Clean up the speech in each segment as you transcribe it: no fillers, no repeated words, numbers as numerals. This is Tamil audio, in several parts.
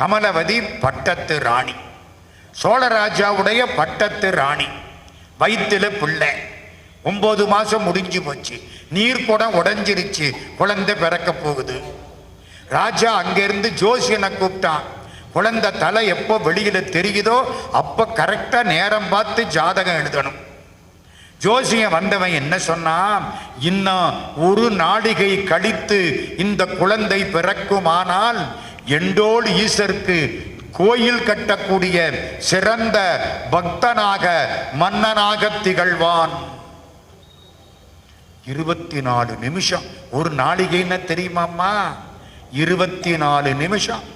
கமலவதி பட்டத்து ராணி, சோழராஜாவுடைய பட்டத்து ராணி. வயிற்றுல பிள்ளை, 9 மாசம் முடிஞ்சு போச்சு, நீர் குடம் உடைஞ்சிருச்சு, குழந்தை பிறக்க போகுது. ராஜா அங்கிருந்து ஜோசியனை கூப்பிட்டான். குழந்தை தலை எப்போ வெளியில தெரியுதோ அப்ப கரெக்டா நேரம் பார்த்து ஜாதகம் எழுதணும். ஜோசியன் வந்தவன் என்ன சொன்னான், இன்னும் ஒரு நாளிகை கழித்து இந்த குழந்தை பிறக்குமானால் எண்டோடு ஈசருக்கு கோயில் கட்டக்கூடிய சிறந்த பக்தனாக மன்னனாக திகழ்வான். 24 நிமிஷம். ஒரு நாளிகைன்னு தெரியுமாம்மா? 24 நிமிஷம்.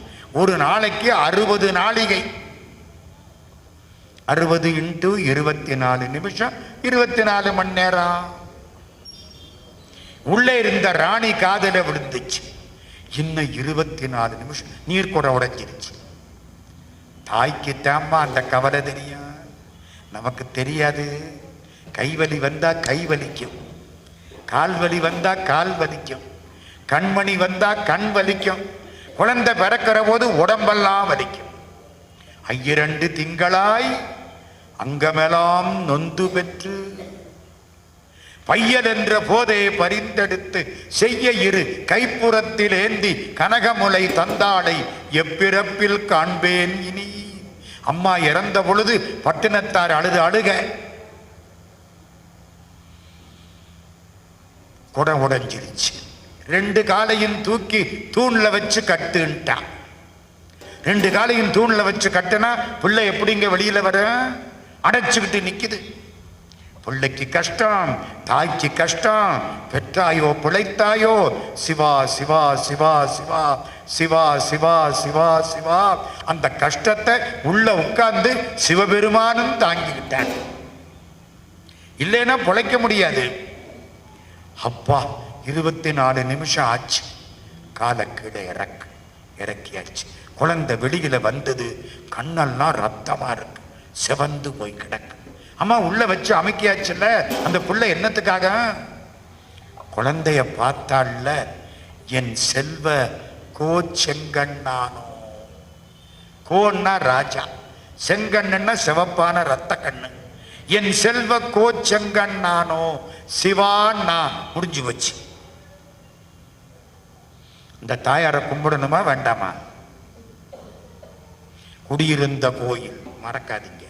ஒரு நாளைக்கு 60 நாளிகை. 60 × 24 நிமிஷம், 24 மணி நேரம். உள்ளே இருந்த ராணி காதல விழுந்துச்சு. இன்னும் 24 நிமிஷம், நீர் கூட உடைஞ்சிருச்சு. தாய்க்கு தாம்மா அந்த கவலை தெரியும், நமக்கு தெரியாது. கைவலி வந்தா கை வலிக்கும், கால்வலி வந்தா கால் வலிக்கும், கண்மணி வந்தா கண் வலிக்கும், குழந்தை பிறக்கிற போது உடம்பெல்லாம் வலிக்கும். 2 திங்களாய் அங்கமெல்லாம் நொந்து பெற்று பையல் என்ற போதே பரிந்தெடுத்து செய்ய இரு கைப்புறத்தில் ஏந்தி கனகமுலை தந்தாளை எப்பிறப்பில் காண்பேன் இனி. அம்மா இறந்த பொழுது பட்டினத்தார் அழுக குடம் உடைஞ்சிருச்சு. 2 காலையும் தூக்கி தூண்ல வச்சு கட்டுன்ட்டான். 2 காலையும் தூண்ல வச்சு கட்டுனா பிள்ளை எப்படிங்க வெளியில வர? அடைச்சுக்கிட்டு நிக்குது. பிள்ளைக்கு கஷ்டம், தாய்க்கு கஷ்டம். பெற்றாயோ பிழைத்தாயோ, சிவா சிவா சிவா சிவா சிவா சிவா சிவா சிவா. அந்த கஷ்டத்தை உள்ள உட்கார்ந்து சிவபெருமானும் தாங்கிக்கிட்டான். இல்லைன்னா பிழைக்க முடியாது. அப்பா 24 நிமிஷம் ஆச்சு. காலை கீழே இறக்கியாச்சு. குழந்தை வெளியில வந்தது. கண்ணெல்லாம் ரத்தமா இருக்கு, செவந்து போய் கிடக்கு. அம்மா உள்ள வச்சு அமைக்கியாச்சுல்ல, அந்த புள்ள என்னத்துக்காக? குழந்தைய பார்த்தாள்ல, என் செல்வ கோ செங்கண்ணானோ. கோன்னா ராஜா, செங்கண்ணா சிவப்பான ரத்த கண்ணு. என் செல்வ கோ செங்கண்ணானோ சிவான்னா முடிஞ்சு வச்சு. இந்த தாயாரை கும்பிடணுமா வேண்டாமா? குடியிருந்த கோயில் மறக்காதீங்க.